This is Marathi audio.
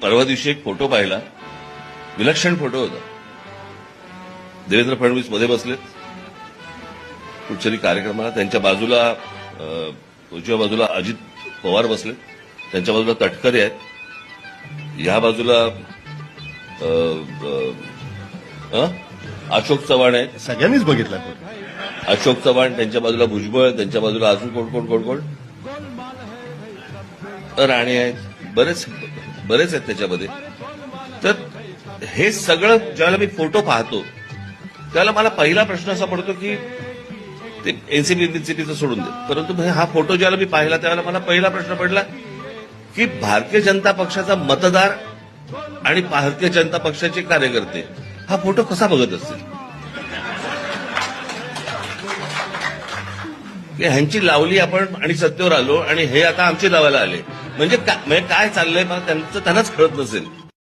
परवा दिवशी एक फोटो पाहिला, विलक्षण फोटो होता. देवेंद्र फडणवीस मध्ये बसलेत कुठच्याही कार्यक्रमाला, त्यांच्या बाजूला उजव्या बाजूला अजित पवार बसलेत, त्यांच्या बाजूला तटकरे आहेत, ह्या बाजूला अशोक चव्हाण आहेत. सगळ्यांनीच बघितला अशोक चव्हाण, त्यांच्या बाजूला भुजबळ, त्यांच्या बाजूला अजून कोण कोण कोण राणे आहेत, बरेच आहेत त्याच्यामध्ये. तर हे सगळं ज्यावेळेला मी फोटो पाहतो त्यावेळेला मला पहिला प्रश्न असा पडतो की ते एनसीपीचं सोडून दे, परंतु हा फोटो ज्यावेळेला मी पाहिला त्यावेळेला मला पहिला प्रश्न पडला की भारतीय जनता पक्षाचा मतदार आणि भारतीय जनता पक्षाचे कार्यकर्ते हा फोटो कसा बघत असतील. ह्यांची लावली आपण आणि सत्तेवर आलो आणि हे आता आमची लावायला आले, म्हणजे काय चाललंय त्यांचं त्यांनाच कळत नसेल.